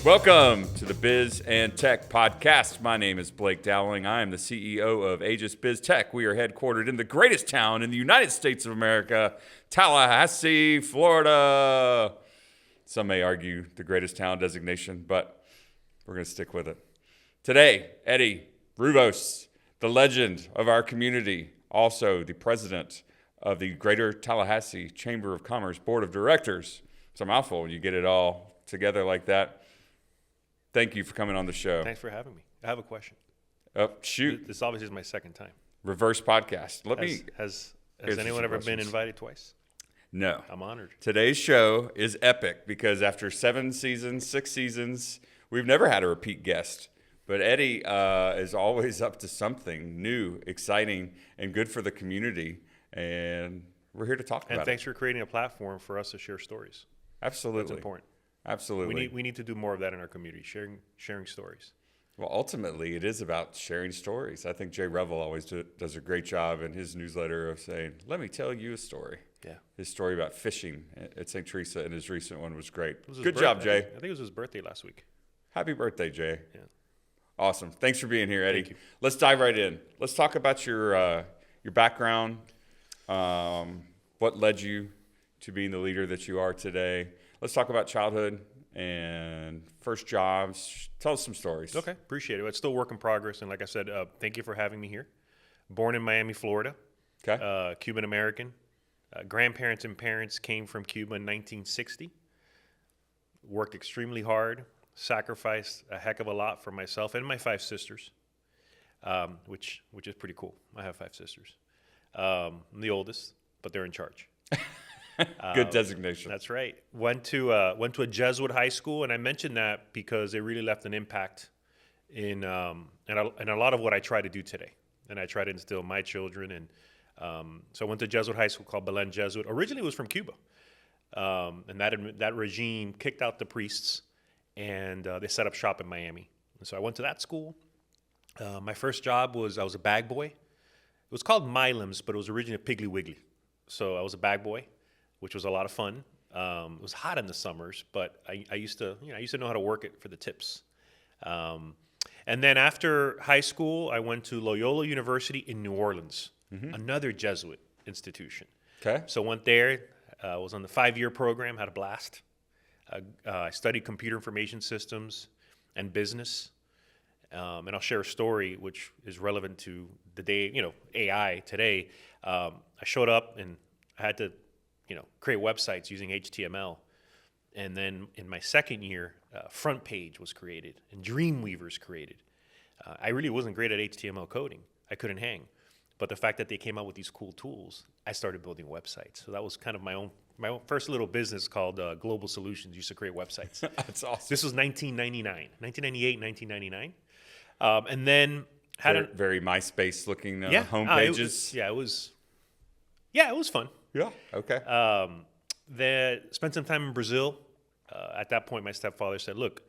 Welcome to the Biz and Tech Podcast. My name is Blake Dowling. I am the CEO of Aegis Biz Tech. We are headquartered in the greatest town in the United States of America, Tallahassee, Florida. Some may argue the greatest town designation, but we're going to stick with it. Today, Eddie Ruvos, the legend of our community, also the president of the Greater Tallahassee Chamber of Commerce Board of Directors. It's a mouthful when you get it all together like that. Thank you for coming on the show. Thanks for having me. I have a question. Shoot. This obviously is my second time. Reverse podcast. Has anyone ever been invited twice? No. I'm honored. Today's show is epic because after 6 seasons, we've never had a repeat guest. But Eddie is always up to something new, exciting, and good for the community. And we're here to talk about it. And thanks for creating a platform for us to share stories. Absolutely. That's important. Absolutely. We need to do more of that in our community, sharing stories. Well, ultimately, it is about sharing stories. I think Jay Revel always does a great job in his newsletter of saying, let me tell you a story. Yeah. His story about fishing at St. Teresa, and his recent one was great. Good job, Jay. I think it was his birthday last week. Happy birthday, Jay. Yeah. Awesome. Thanks for being here, Eddie. Thank you. Let's dive right in. Let's talk about your background, what led you to being the leader that you are today. Let's talk about childhood and first jobs. Tell us some stories. Okay, appreciate it. It's still work in progress, and like I said, thank you for having me here. Born in Miami, Florida. Okay. Cuban American. Grandparents and parents came from Cuba in 1960. Worked extremely hard. Sacrificed a heck of a lot for myself and my 5 sisters, which is pretty cool. I have 5 sisters. I'm the oldest, but they're in charge. Good designation. That's right. Went to a Jesuit high school, and I mentioned that because it really left an impact in a lot of what I try to do today, and I try to instill in my children. And so I went to a Jesuit high school called Belen Jesuit. Originally, it was from Cuba, and that regime kicked out the priests, and they set up shop in Miami. And so I went to that school. My first job I was a bag boy. It was called Milam's, but it was originally Piggly Wiggly. So I was a bag boy, which was a lot of fun. It was hot in the summers, but I used to know how to work it for the tips. And then after high school, I went to Loyola University in New Orleans, another Jesuit institution. Okay. So went there, was on the 5-year program, had a blast. I studied computer information systems and business. And I'll share a story which is relevant to the day, AI today. I showed up and I had to, create websites using HTML. And then in my second year, Front Page was created and Dreamweaver's created. I really wasn't great at HTML coding. I couldn't hang. But the fact that they came out with these cool tools, I started building websites. So that was kind of my own first little business called Global Solutions. Used to create websites. That's awesome. This was 1998, 1999. And then had very MySpace looking home pages. It was fun. Yeah. Okay. Then spent some time in Brazil. At that point, my stepfather said, "Look,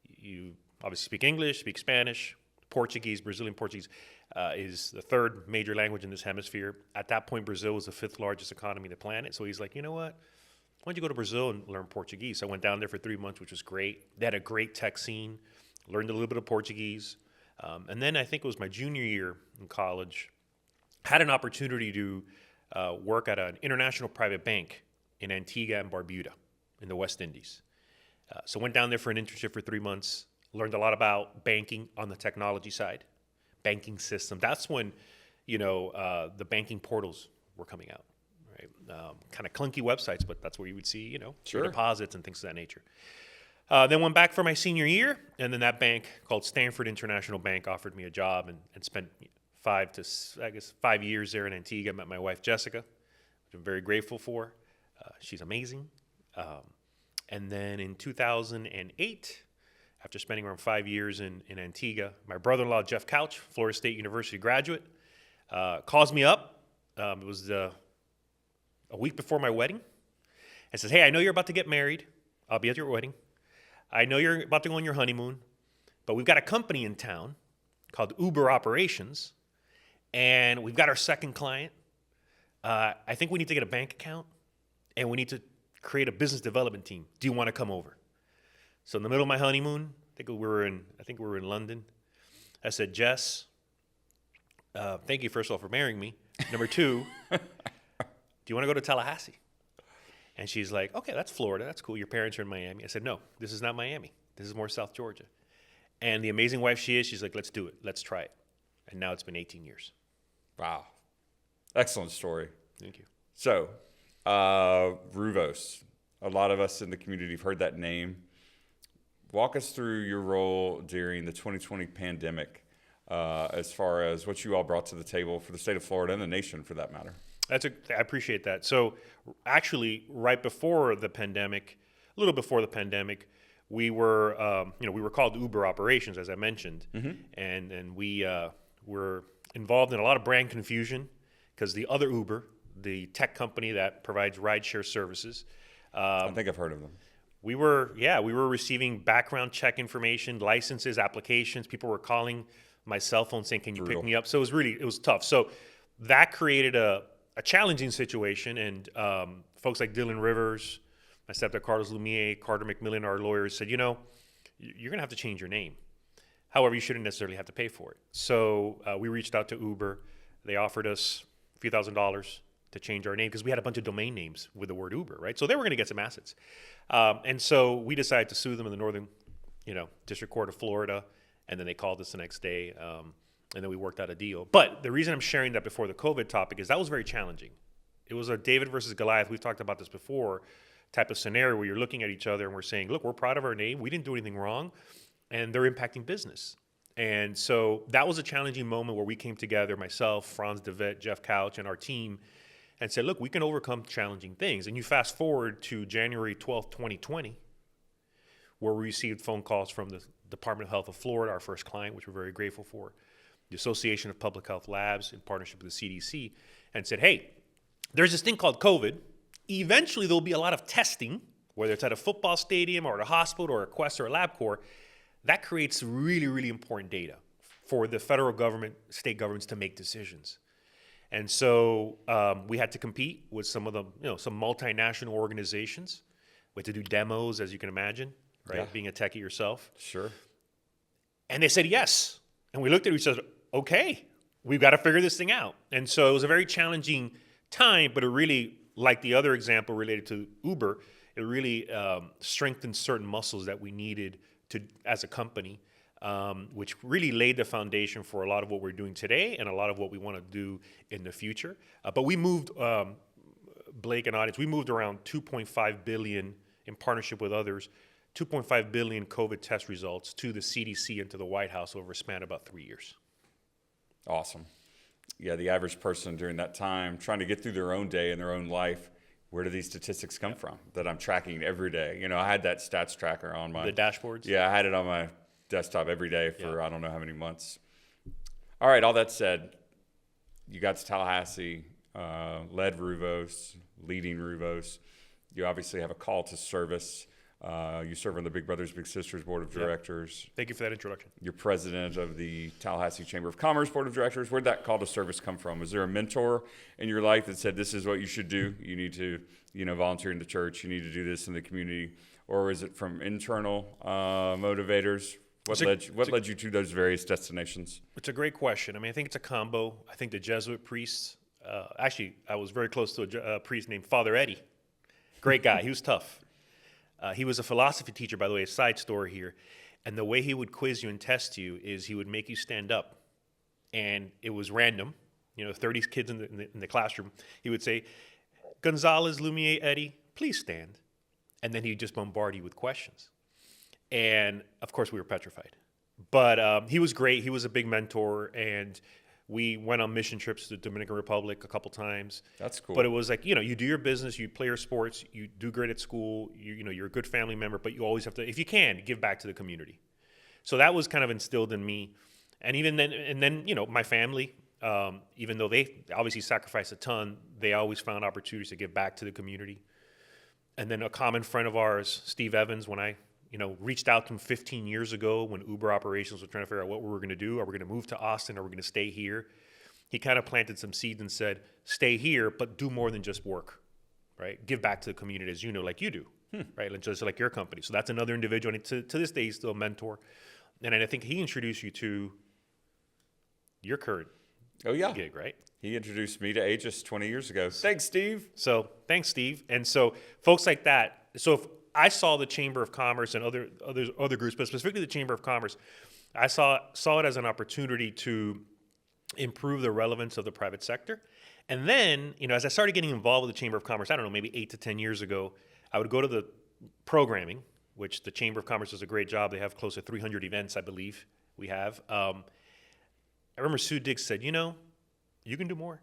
you obviously speak English, speak Spanish, Portuguese. Brazilian Portuguese is the 3rd major language in this hemisphere. At that point, Brazil was the 5th largest economy on the planet. So he's like, you know what? Why don't you go to Brazil and learn Portuguese?" So I went down there for 3 months, which was great. They had a great tech scene. Learned a little bit of Portuguese. And then I think it was my junior year in college, had an opportunity to work at an international private bank in Antigua and Barbuda in the West Indies. So went down there for an internship for 3 months, learned a lot about banking on the technology side, banking system. That's when, the banking portals were coming out, right? Kind of clunky websites, but that's where you would see, your deposits and things of that nature. Then went back for my senior year, and then that bank called Stanford International Bank offered me a job and spent 5 years there in Antigua. Met my wife, Jessica, which I'm very grateful for. She's amazing. And then in 2008, after spending around 5 years in Antigua, my brother-in-law, Jeff Couch, Florida State University graduate, calls me up. It was a week before my wedding, and says, "Hey, I know you're about to get married. I'll be at your wedding. I know you're about to go on your honeymoon, but we've got a company in town called Uber Operations, and we've got our second client. I think we need to get a bank account, and we need to create a business development team. Do you want to come over?" So in the middle of my honeymoon, I think we were in London. I said, Jess, thank you first of all for marrying me. Number two, do you want to go to Tallahassee? And she's like, okay, that's Florida. That's cool. Your parents are in Miami. I said, no, this is not Miami. This is more South Georgia. And the amazing wife she is, she's like, let's do it. Let's try it. And now it's been 18 years. Wow. Excellent story. Thank you. So, Ruvos. A lot of us in the community have heard that name. Walk us through your role during the 2020 pandemic as far as what you all brought to the table for the state of Florida and the nation, for that matter. I appreciate that. So actually, right before the pandemic, a little before the pandemic, we were, we were called Uber Operations, as I mentioned, and we were involved in a lot of brand confusion because the other Uber, the tech company that provides rideshare services, I think I've heard of them. we were receiving background check information, licenses, applications. People were calling my cell phone saying, "Can you pick me up?" So it was tough. So that created a challenging situation, and folks like Dylan Rivers, my stepdad Gonzalez Loumiet, Carter McMillan, our lawyers said, you're going to have to change your name. However, you shouldn't necessarily have to pay for it. So we reached out to Uber. They offered us a few $1,000s to change our name because we had a bunch of domain names with the word Uber, right? So they were going to get some assets. And so we decided to sue them in the Northern, District Court of Florida, and then they called us the next day. And then we worked out a deal. But the reason I'm sharing that before the COVID topic is that was very challenging. It was a David versus Goliath. We've talked about this before, type of scenario where you're looking at each other and we're saying, look, we're proud of our name. We didn't do anything wrong. And they're impacting business. And so that was a challenging moment where we came together, myself, Franz DeVette, Jeff Couch, and our team, and said, look, we can overcome challenging things. And you fast forward to January 12th, 2020, where we received phone calls from the Department of Health of Florida, our first client, which we're very grateful for, the Association of Public Health Labs in partnership with the CDC, and said, hey, there's this thing called COVID. Eventually, there'll be a lot of testing, whether it's at a football stadium or at a hospital or a Quest or a LabCorp. That creates really, really important data for the federal government, state governments to make decisions. And so we had to compete with some of the, some multinational organizations. We had to do demos, as you can imagine, right? Yeah. Being a techie yourself. Sure. And they said yes. And we looked at each other, okay, we've got to figure this thing out. And so it was a very challenging time, but it really, like the other example related to Uber, it really strengthened certain muscles that we needed to, as a company, which really laid the foundation for a lot of what we're doing today and a lot of what we want to do in the future. But we moved, Blake and audience, we moved around 2.5 billion in partnership with others, 2.5 billion COVID test results to the CDC and to the White House over a span of about 3 years. Awesome. Yeah, the average person during that time trying to get through their own day and their own life, where do these statistics come from that I'm tracking every day? I had that stats tracker on my... The dashboards? Yeah, I had it on my desktop every day for I don't know how many months. All right, all that said, you got to Tallahassee, led Ruvos, leading Ruvos. You obviously have a call to service. You serve on the Big Brothers Big Sisters Board of Directors. Thank you for that introduction. You're president of the Tallahassee Chamber of Commerce Board of Directors. Where'd that call to service come from? Was there a mentor in your life that said, this is what you should do? You need to, volunteer in the church. You need to do this in the community. Or is it from internal motivators? What led you to those various destinations? It's a great question. I think it's a combo. I think the Jesuit priests, actually, I was very close to a priest named Father Eddie. Great guy. He was tough. He was a philosophy teacher, by the way, a side story here. And the way he would quiz you and test you is he would make you stand up. And it was random, 30 kids in the classroom. He would say, Gonzalez Loumiet, Eddie, please stand. And then he'd just bombard you with questions. And, of course, we were petrified. But he was great. He was a big mentor. And we went on mission trips to the Dominican Republic a couple times. That's cool. But it was like, you do your business, you play your sports, you do great at school, you're a good family member, but you always have to, if you can, give back to the community. So that was kind of instilled in me. And even then, my family, even though they obviously sacrificed a ton, they always found opportunities to give back to the community. And then a common friend of ours, Steve Evans, when I reached out to him 15 years ago when Uber Operations was trying to figure out what we were going to do. Are we going to move to Austin? Are we going to stay here? He kind of planted some seeds and said, stay here, but do more than just work, right? Give back to the community as like you do. right? Just like your company. So that's another individual. And to this day, he's still a mentor. And I think he introduced you to your current gig, right? He introduced me to Aegis 20 years ago. Thanks, Steve. So thanks, Steve. And so folks like that. So if I saw the Chamber of Commerce and other groups, but specifically the Chamber of Commerce, I saw it as an opportunity to improve the relevance of the private sector. And then, as I started getting involved with the Chamber of Commerce, I don't know, maybe 8 to 10 years ago, I would go to the programming, which the Chamber of Commerce does a great job. They have close to 300 events, I believe we have. I remember Sue Diggs said, you can do more.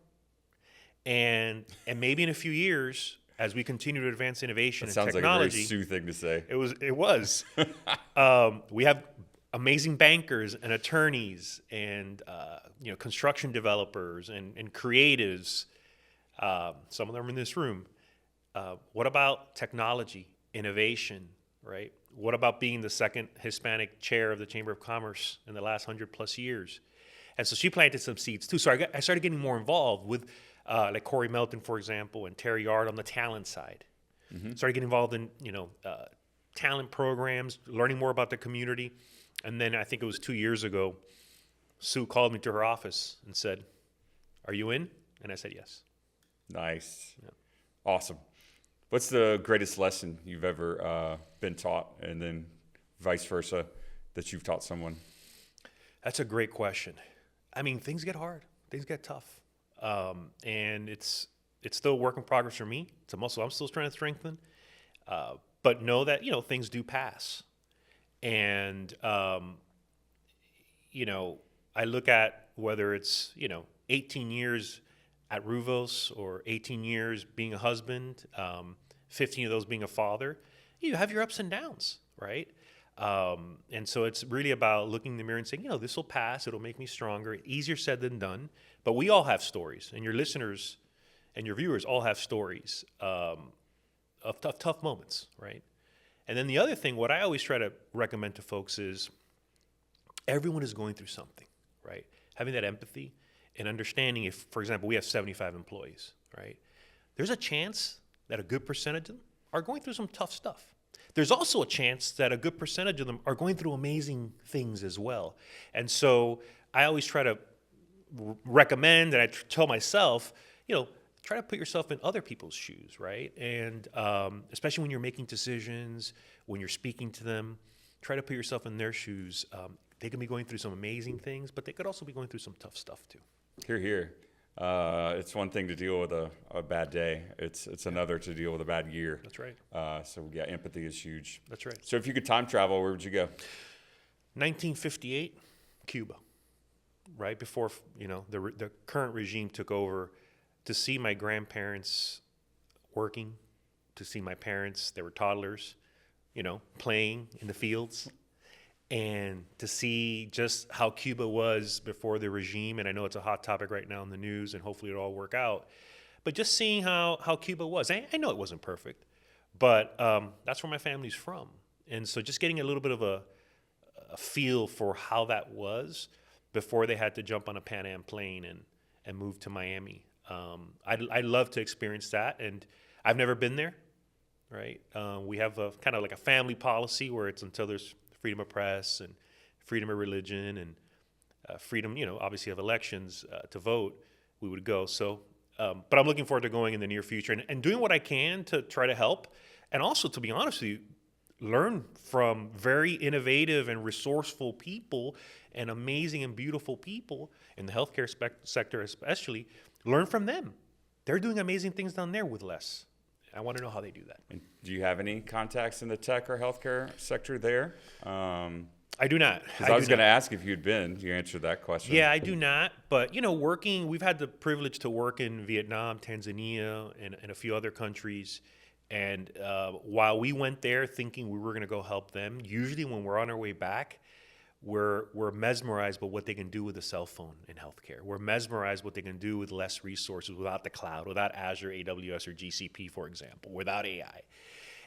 And maybe in a few years, as we continue to advance innovation and technology. Sounds like a very Sue thing to say. It was. We have amazing bankers and attorneys and construction developers and creatives. Some of them are in this room. What about technology, innovation, right? What about being the second Hispanic chair of the Chamber of Commerce in the last 100+ years? And so she planted some seeds too. So I started getting more involved with like Corey Melton, for example, and Terry Yard on the talent side. Mm-hmm. Started getting involved in talent programs, learning more about the community. And then I think it was 2 years ago, Sue called me to her office and said, "Are you in?" And I said yes. Nice. Yeah. Awesome. What's the greatest lesson you've ever been taught, and then vice versa, that you've taught someone? That's a great question. I mean, things get hard. Things get tough. And it's still a work in progress for me. It's a muscle I'm still trying to strengthen. But know that, things do pass. And, I look at whether it's, 18 years at Ruvos or 18 years being a husband, 15 of those being a father, you have your ups and downs, right? And so it's really about looking in the mirror and saying, this will pass. It'll make me stronger. Easier said than done. But we all have stories, and your listeners and your viewers all have stories of tough moments, right? And then the other thing, what I always try to recommend to folks is everyone is going through something, right? Having that empathy and understanding if, for example, we have 75 employees, right? There's a chance that a good percentage of them are going through some tough stuff. There's also a chance that a good percentage of them are going through amazing things as well. And so I always try to recommend, and I tell myself, try to put yourself in other people's shoes, right? And especially when you're making decisions, when you're speaking to them, try to put yourself in their shoes. They can be going through some amazing things, but they could also be going through some tough stuff too. Hear, hear. It's one thing to deal with a bad day. It's another to deal with a bad year. That's right. So yeah, empathy is huge. That's right. So if you could time travel, where would you go? 1958, Cuba. Right before the current regime took over, to see my grandparents working, to see my parents, they were toddlers, playing in the fields. And to see just how Cuba was before the regime, and I know it's a hot topic right now in the news, and hopefully it'll all work out. But just seeing how Cuba was, I know it wasn't perfect, but that's where my family's from. And so just getting a little bit of a feel for how that was before they had to jump on a Pan Am plane and move to Miami. I'd love to experience that, and I've never been there, right? We have a kind of like a family policy where it's until there's freedom of press and freedom of religion and freedom, obviously of elections to vote, we would go. So, but I'm looking forward to going in the near future and doing what I can to try to help. And also, to be honest with you, learn from very innovative and resourceful people and amazing and beautiful people in the healthcare sector especially. Learn from them. They're doing amazing things down there with less. I want to know how they do that. And do you have any contacts in the tech or healthcare sector there? I do not. Because I was going to ask if you'd been. You answered that question. Yeah, I do not. But, working, we've had the privilege to work in Vietnam, Tanzania, and a few other countries. And while we went there thinking we were going to go help them, usually when we're on our way back, we're mesmerized by what they can do with a cell phone in healthcare. We're mesmerized what they can do with less resources, without the cloud, without Azure, AWS, or GCP, for example, without AI.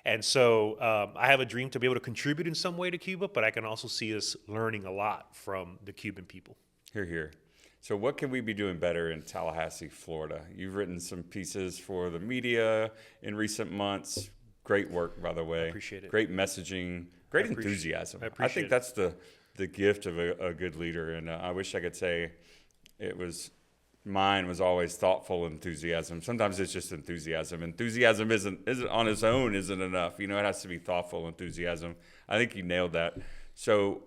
And so I have a dream to be able to contribute in some way to Cuba, but I can also see us learning a lot from the Cuban people. Hear, hear. So what can we be doing better in Tallahassee, Florida? You've written some pieces for the media in recent months. Great work, by the way. I appreciate it. Great messaging, great enthusiasm. I think that's the gift of a good leader. And I wish I could say mine was always thoughtful enthusiasm. Sometimes it's just enthusiasm. Enthusiasm isn't on its own isn't enough. You know, it has to be thoughtful enthusiasm. I think you nailed that. So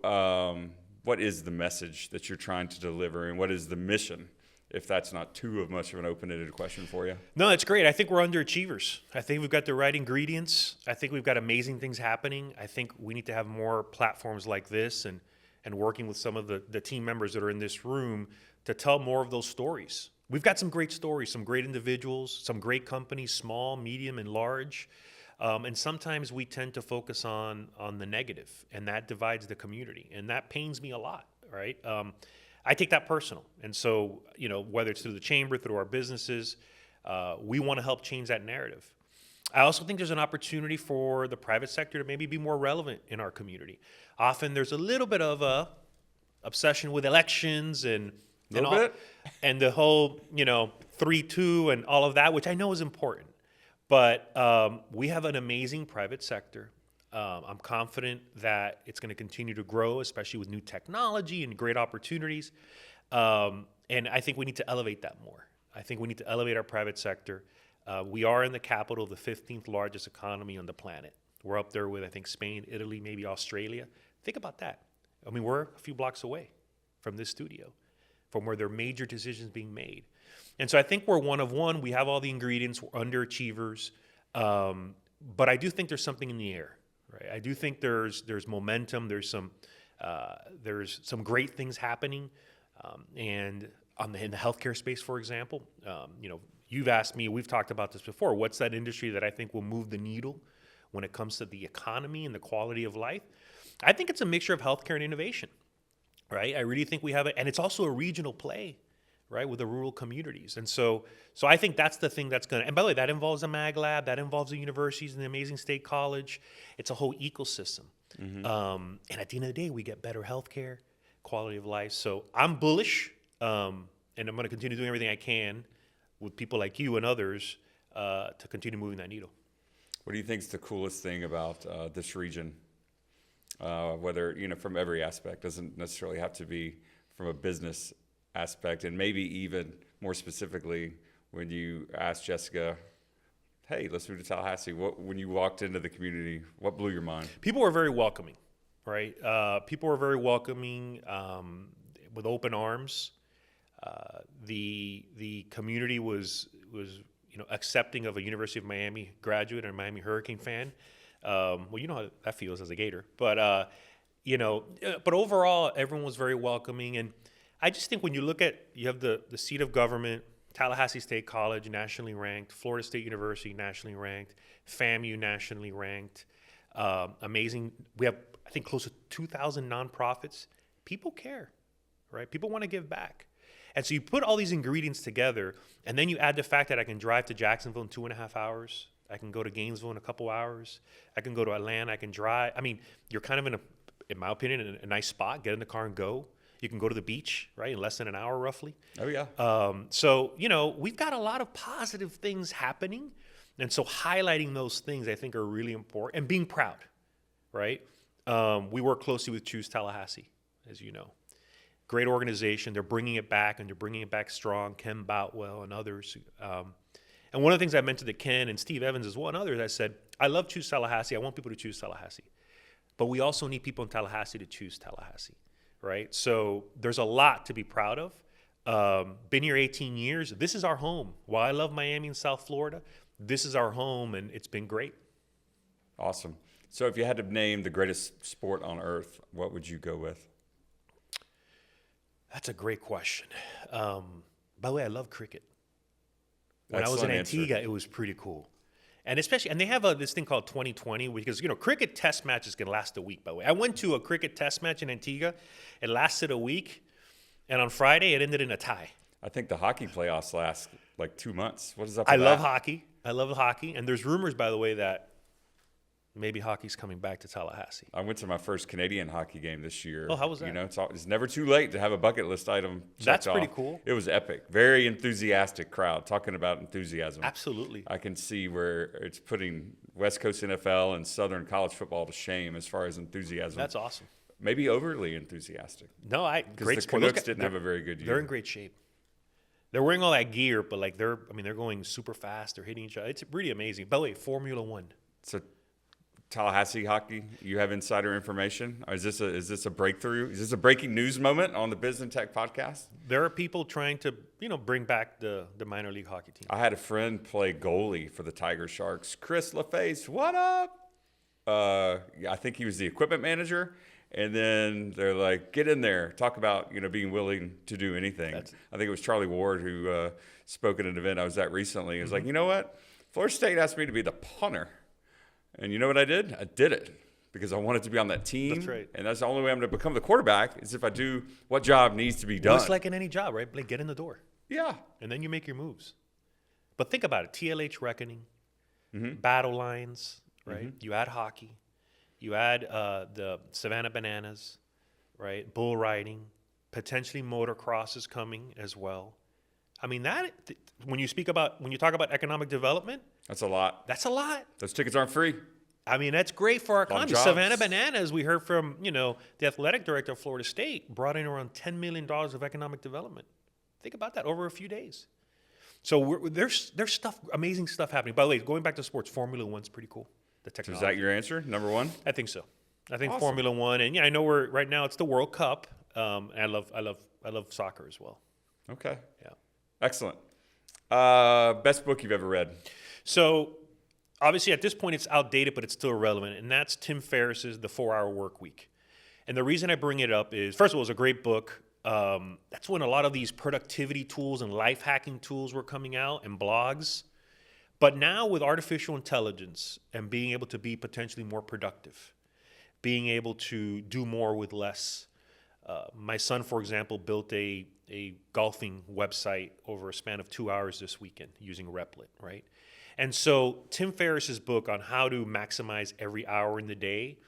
what is the message that you're trying to deliver, and what is the mission, if that's not too much of an open-ended question for you? No, it's great. I think we're underachievers. I think we've got the right ingredients. I think we've got amazing things happening. I think we need to have more platforms like this and working with some of the team members that are in this room to tell more of those stories. We've got some great stories, some great individuals, some great companies, small, medium, and large. And sometimes we tend to focus on the negative, and that divides the community. And that pains me a lot, right? I take that personal. And so, you know, whether it's through the chamber, through our businesses, we want to help change that narrative. I also think there's an opportunity for the private sector to maybe be more relevant in our community. Often there's a little bit of a obsession with elections and the whole, you know, 3-2 and all of that, which I know is important. But we have an amazing private sector. I'm confident that it's going to continue to grow, especially with new technology and great opportunities. And I think we need to elevate that more. I think we need to elevate our private sector. We are in the capital of the 15th largest economy on the planet. We're up there with, I think, Spain, Italy, maybe Australia. Think about that. I mean, we're a few blocks away from this studio, from where there are major decisions being made. And so I think we're one of one. We have all the ingredients. We're underachievers. But I do think there's something in the air. Right. I do think there's momentum. There's some great things happening, and in the healthcare space, for example, you know, you've asked me. We've talked about this before. What's that industry that I think will move the needle when it comes to the economy and the quality of life? I think it's a mixture of healthcare and innovation. Right. I really think we have it, and it's also a regional play. Right, with the rural communities. And so I think that's the thing that's going to, and by the way, that involves a mag lab, that involves the universities and the amazing state college. It's a whole ecosystem. Mm-hmm. And at the end of the day, we get better healthcare, quality of life. So I'm bullish, and I'm going to continue doing everything I can with people like you and others to continue moving that needle. What do you think is the coolest thing about this region? Whether, you know, from every aspect, doesn't necessarily have to be from a business aspect, and maybe even more specifically, when you asked Jessica, hey, let's move to Tallahassee, when you walked into the community, what blew your mind? People were very welcoming, right? People were very welcoming with open arms. The community was you know, accepting of a University of Miami graduate and a Miami Hurricane fan. Well, you know how that feels as a Gator, but you know, but overall, everyone was very welcoming. And I just think when you look at, you have the seat of government, Tallahassee State College, nationally ranked, Florida State University, nationally ranked, FAMU, nationally ranked, amazing. We have, I think, close to 2,000 nonprofits. People care, right? People want to give back. And so you put all these ingredients together, and then you add the fact that I can drive to Jacksonville in 2.5 hours. I can go to Gainesville in a couple hours. I can go to Atlanta. I can drive. I mean, you're kind of in my opinion, in a nice spot. Get in the car and go. You can go to the beach, right, in less than an hour, roughly. Oh, yeah. So, you know, we've got a lot of positive things happening. And so highlighting those things, I think, are really important. And being proud, right? We work closely with Choose Tallahassee, as you know. Great organization. They're bringing it back, and they're bringing it back strong. Ken Boutwell and others. And one of the things I mentioned to Ken and Steve Evans as well and others, I said, I love Choose Tallahassee. I want people to choose Tallahassee. But we also need people in Tallahassee to choose Tallahassee. Right? So there's a lot to be proud of. Been here 18 years. This is our home. While I love Miami and South Florida, this is our home, and it's been great. Awesome. So if you had to name the greatest sport on earth, what would you go with? That's a great question. By the way, I love cricket. When I was in Excellent Antigua, answer. it was pretty cool. And especially, and they have this thing called 2020, because, you know, cricket test matches can last a week, by the way. I went to a cricket test match in Antigua. It lasted a week. And on Friday, it ended in a tie. I think the hockey playoffs last like 2 months. What is up I with love that? hockey. I love hockey. And there's rumors, by the way, that maybe hockey's coming back to Tallahassee. I went to my first Canadian hockey game this year. Oh, how was that? You know, it's never too late to have a bucket list item checked That's pretty off. cool. It was epic. Very enthusiastic crowd. Talking about enthusiasm. Absolutely. I can see where it's putting West Coast NFL and Southern college football to shame as far as enthusiasm. That's awesome. Maybe overly enthusiastic. No, Because great the sport. Canucks didn't have a very good They're year. in great shape. They're wearing all that gear, but like they're going super fast. They're hitting each other. It's really amazing. By the way, Formula One. So Tallahassee hockey, you have insider information? Or is this a breakthrough? Is this a breaking news moment on the Biz and Tech podcast? There are people trying to, bring back the minor league hockey team. I had a friend play goalie for the Tiger Sharks. Chris LaFace, what up? I think he was the equipment manager. And then they're like, get in there. Talk about, being willing to do anything. I think it was Charlie Ward who spoke at an event I was at recently. He was like, you know what? Florida State asked me to be the punter. And you know what I did? I did it because I wanted to be on that team. That's right. And that's the only way I'm going to become the quarterback is if I do what job needs to be done. Well, it's like in any job, right? Like get in the door. Yeah. And then you make your moves. But think about it. TLH Reckoning, Battle Lines, right? You add hockey. You add the Savannah Bananas, right? Bull riding, potentially motocross is coming as well. I mean, when you talk about economic development, That's a lot. that's a lot. Those tickets aren't free. I mean, that's great for our economy. jobs. Savannah Bananas, we heard from, the athletic director of Florida State, brought in around $10 million of economic development. Think about that over a few days. So there's stuff, amazing stuff happening. By the way, going back to sports, Formula One's pretty cool. The So technology. is that your answer? Number one? I think so. I think Awesome. Formula One, and I know right now it's the World Cup. And I love soccer as well. Okay. Yeah. Excellent. Best book you've ever read? So obviously at this point it's outdated, but it's still relevant, and that's Tim Ferriss's The 4-Hour Work Week. And the reason I bring it up is, first of all, it's a great book. That's when a lot of these productivity tools and life hacking tools were coming out and blogs. But now with artificial intelligence and being able to be potentially more productive, being able to do more with less. My son, for example, built a golfing website over a span of 2 hours this weekend using Replit, right? And so Tim Ferriss's book on how to maximize every hour in the day,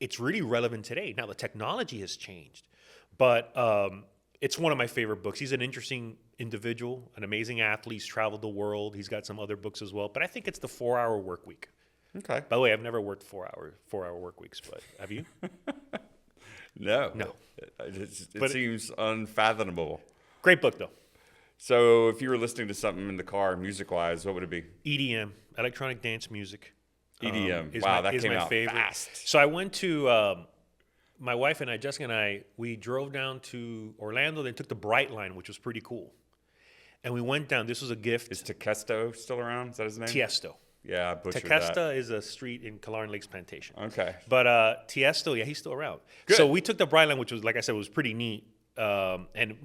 it's really relevant today. Now, the technology has changed, but it's one of my favorite books. He's an interesting individual, an amazing athlete. He's traveled the world. He's got some other books as well, but I think it's The 4-Hour Work Week. Okay. By the way, I've never worked 4-hour work weeks, but have you? No. No. It seems unfathomable. Great book, though. So if you were listening to something in the car, music-wise, what would it be? EDM, electronic dance music. EDM. Is Wow, my, that is came my out favorite. fast. So I went to, my wife and I, Jessica and I, we drove down to Orlando, then took the Bright Line, which was pretty cool. And we went down. This was a gift. Is Tequesto still around? Is that his name? Tiesto. Yeah, I butchered Tequesta that. is a street in Killarn Lakes Plantation. Okay. But Tiesto, yeah, he's still around. Good. So we took the Bright Line, which was, like I said, was pretty neat. And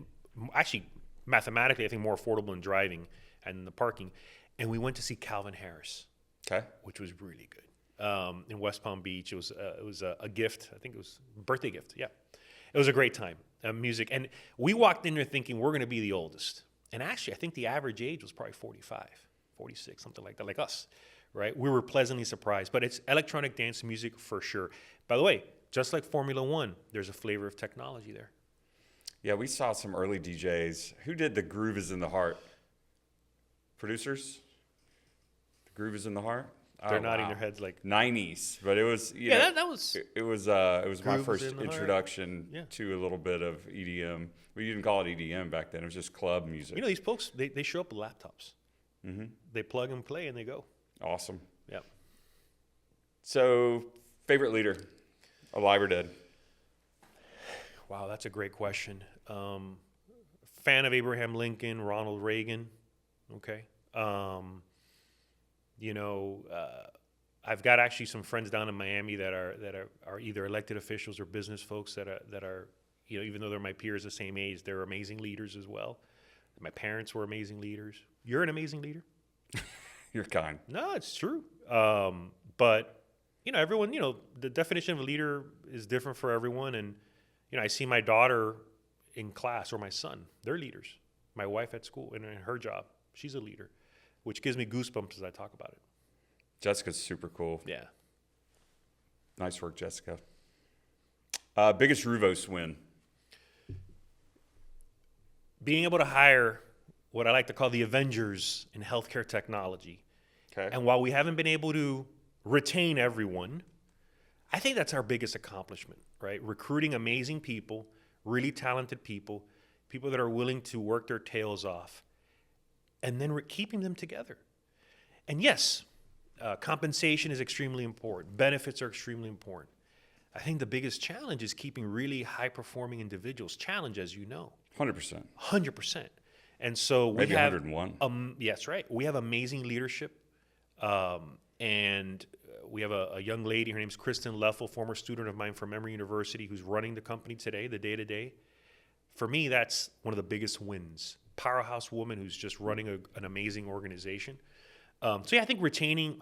actually, mathematically, I think more affordable than driving and the parking. And we went to see Calvin Harris, Okay. which was really good. In West Palm Beach, it was a gift. I think it was a birthday gift. Yeah, it was a great time. Music, and we walked in there thinking we're going to be the oldest. And actually, I think the average age was probably 45, 46, something like that, like us, right? We were pleasantly surprised. But it's electronic dance music for sure. By the way, just like Formula One, there's a flavor of technology there. Yeah, we saw some early DJs. Who did The Groove is in the Heart? Producers? The Groove is in the Heart? They're nodding their heads like 90s, but it was that was it was my Groove is first in the Heart. introduction to a little bit of EDM. We didn't call it EDM back then; it was just club music. these folks they show up with laptops. Mm-hmm. They plug and play and they go. Awesome. Yeah. So, favorite leader, alive or dead? Wow, that's a great question. Fan of Abraham Lincoln, Ronald Reagan. Okay. I've got actually some friends down in Miami that are either elected officials or business folks that are even though they're my peers the same age, they're amazing leaders as well. My parents were amazing leaders. You're an amazing leader. You're kind. No, it's true. But everyone, the definition of a leader is different for everyone. And I see my daughter in class or my son, they're leaders. My wife at school and in her job, she's a leader, which gives me goosebumps as I talk about it. Jessica's super cool. Yeah. Nice work, Jessica. Biggest Ruvos win. Being able to hire what I like to call the Avengers in healthcare technology. Okay. And while we haven't been able to retain everyone, I think that's our biggest accomplishment, right? Recruiting amazing people, really talented people, people that are willing to work their tails off, and then keeping them together. And yes, compensation is extremely important. Benefits are extremely important. I think the biggest challenge is keeping really high-performing individuals. Challenge, as you know. 100%. 100%. And so we Maybe have 101. Yes, right. We have amazing leadership, and we have a young lady. Her name's Kristen Leffel, former student of mine from Emory University, who's running the company today, the day-to-day. For me, that's one of the biggest wins. Powerhouse woman who's just running an amazing organization. So yeah, I think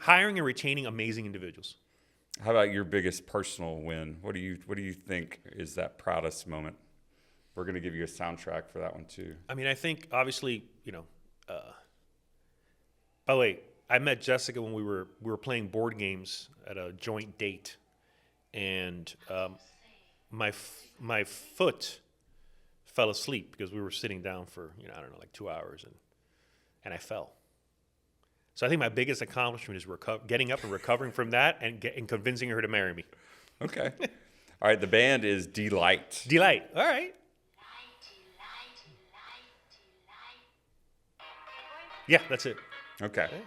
hiring and retaining amazing individuals. How about your biggest personal win? What do you think is that proudest moment? We're going to give you a soundtrack for that one too. I mean, I think obviously, by the way, I met Jessica when we were playing board games at a joint date, and my foot fell asleep because we were sitting down for like 2 hours, and I fell. So I think my biggest accomplishment is getting up and recovering from that and convincing her to marry me. Okay. All right. The band is Delight. Delight. All right. Yeah, that's it. Okay. Yeah.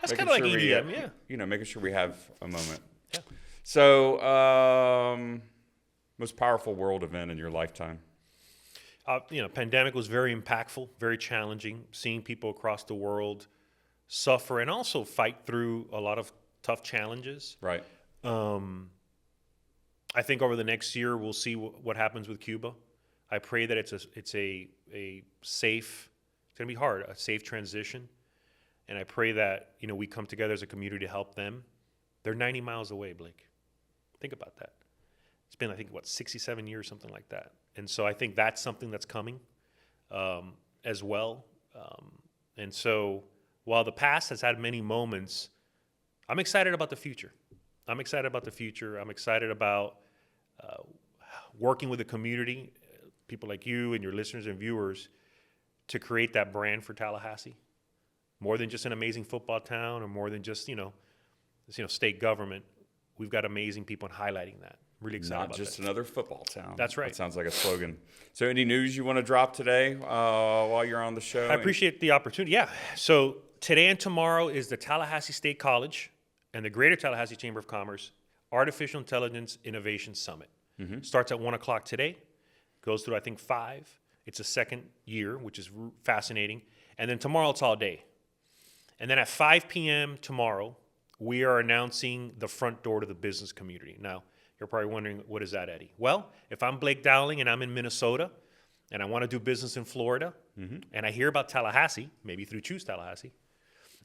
That's kind of like EDM, yeah. Making sure we have a moment. Yeah. So, most powerful world event in your lifetime? Pandemic was very impactful, very challenging. Seeing people across the world suffer and also fight through a lot of tough challenges. Right. I think over the next year we'll see what happens with Cuba. I pray that it's a safe. It's going to be hard, a safe transition. And I pray that, we come together as a community to help them. They're 90 miles away, Blake. Think about that. It's been, 67 years, something like that. And so I think that's something that's coming as well. And so while the past has had many moments, I'm excited about the future. I'm excited about working with the community, people like you and your listeners and viewers, to create that brand for Tallahassee. More than just an amazing football town, or more than just state government. We've got amazing people and highlighting that. Really excited about that. Not just another football town. That's right. That sounds like a slogan. So any news you want to drop today while you're on the show? I appreciate the opportunity. Yeah. So today and tomorrow is the Tallahassee State College and the Greater Tallahassee Chamber of Commerce Artificial Intelligence Innovation Summit. Mm-hmm. Starts at 1 o'clock today. Goes through, 5. It's a second year, which is fascinating. And then tomorrow it's all day. And then at 5 p.m. tomorrow, we are announcing the front door to the business community. Now, you're probably wondering, what is that, Eddie? Well, if I'm Blake Dowling and I'm in Minnesota and I want to do business in Florida, and I hear about Tallahassee, maybe through Choose Tallahassee,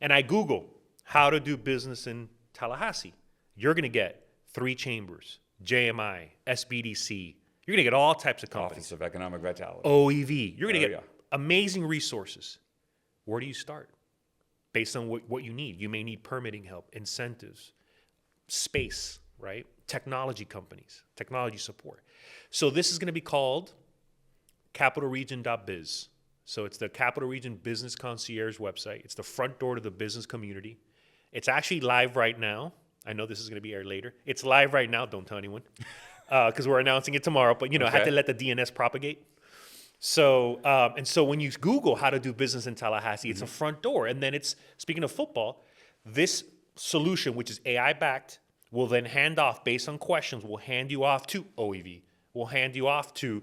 and I Google how to do business in Tallahassee, you're going to get 3 chambers, JMI, SBDC. You're going to get all types of companies. Office of Economic Vitality. OEV. You're going to get amazing resources. Where do you start? Based on what you need. You may need permitting help, incentives, space, right? Technology companies, technology support. So this is going to be called capitalregion.biz. So it's the Capital Region Business Concierge website. It's the front door to the business community. It's actually live right now. I know this is going to be aired later. It's live right now. Don't tell anyone because we're announcing it tomorrow. But, I had to let the DNS propagate. So, and so when you Google how to do business in Tallahassee, it's a front door. And then speaking of football, this solution, which is AI-backed, will then hand off, based on questions, will hand you off to OEV. We'll hand you off to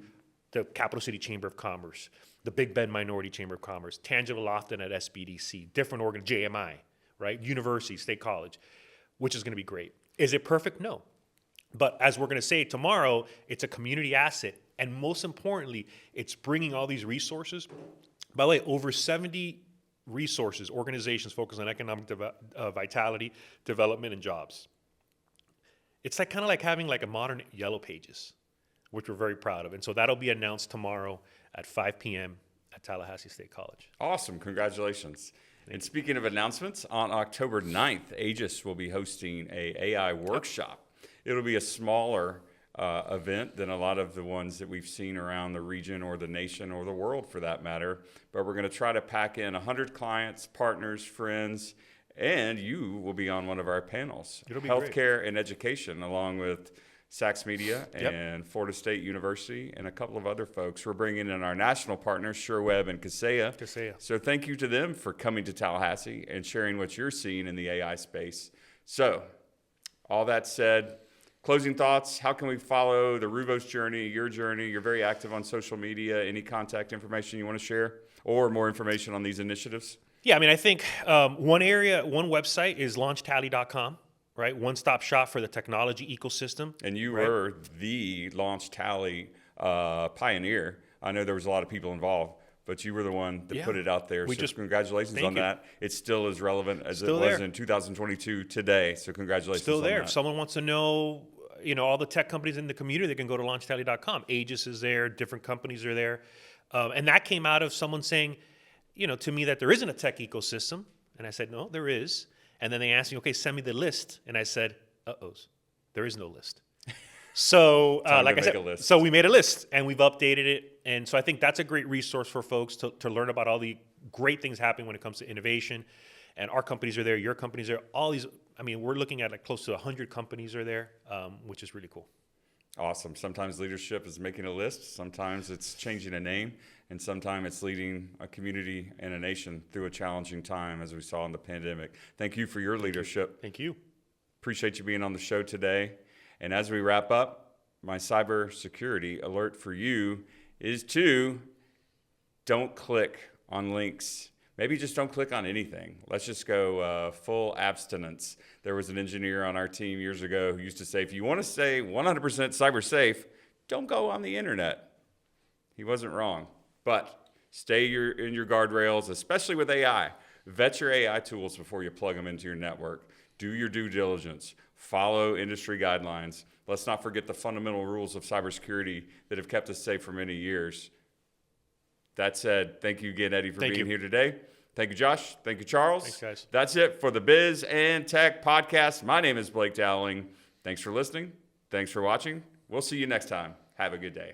the Capital City Chamber of Commerce, the Big Bend Minority Chamber of Commerce, Tangible Lofton at SBDC, different JMI, right? University, State College, which is going to be great. Is it perfect? No. But as we're going to say tomorrow, it's a community asset. And most importantly, it's bringing all these resources. By the way, over 70 resources, organizations focused on economic vitality, development, and jobs. It's kind of like having a modern Yellow Pages, which we're very proud of. And so that'll be announced tomorrow at 5 p.m. at Tallahassee State College. Awesome. Congratulations. And speaking of announcements, on October 9th, Aegis will be hosting a AI workshop. It'll be a smaller event than a lot of the ones that we've seen around the region or the nation or the world for that matter. But we're going to try to pack in 100 clients, partners, friends, and you will be on one of our panels. It'll be Healthcare great. and education, along with Sachs Media Yep. and Florida State University and a couple of other folks. We're bringing in our national partners, SureWeb and Kaseya. So thank you to them for coming to Tallahassee and sharing what you're seeing in the AI space. So all that said, closing thoughts, how can we follow the Ruvos journey, your journey? You're very active on social media. Any contact information you want to share or more information on these initiatives? Yeah, I mean, I think one website is launchtally.com, right? One-stop shop for the technology ecosystem. And you were the Launch Tally pioneer. I know there was a lot of people involved, but you were the one that put it out there. Congratulations on that. It's still as relevant as it was in 2022 today. So congratulations Still there. on that. If someone wants to know, all the tech companies in the community, they can go to launchtally.com. Aegis is there. Different companies are there. And that came out of someone saying, to me that there isn't a tech ecosystem. And I said, no, there is. And then they asked me, okay, send me the list. And I said, there is no list. So like I said, so we made a list and we've updated it. And so I think that's a great resource for folks to learn about all the great things happening when it comes to innovation. And our companies are there, your companies are, all these, we're looking at like close to 100 companies are there, which is really cool. Awesome. Sometimes leadership is making a list. Sometimes it's changing a name. And sometimes it's leading a community and a nation through a challenging time, as we saw in the pandemic. Thank you for your leadership. Thank you. Appreciate you being on the show today. And as we wrap up, my cybersecurity alert for you is to don't click on links. Maybe just don't click on anything. Let's just go full abstinence. There was an engineer on our team years ago who used to say, if you want to stay 100% cyber safe, don't go on the internet. He wasn't wrong. But stay in your guardrails, especially with AI. Vet your AI tools before you plug them into your network. Do your due diligence. Follow industry guidelines. Let's not forget the fundamental rules of cybersecurity that have kept us safe for many years. That said, thank you again, Eddie, for being here today. Thank you, Josh. Thank you, Charles. Thanks, guys. That's it for the Biz and Tech Podcast. My name is Blake Dowling. Thanks for listening. Thanks for watching. We'll see you next time. Have a good day.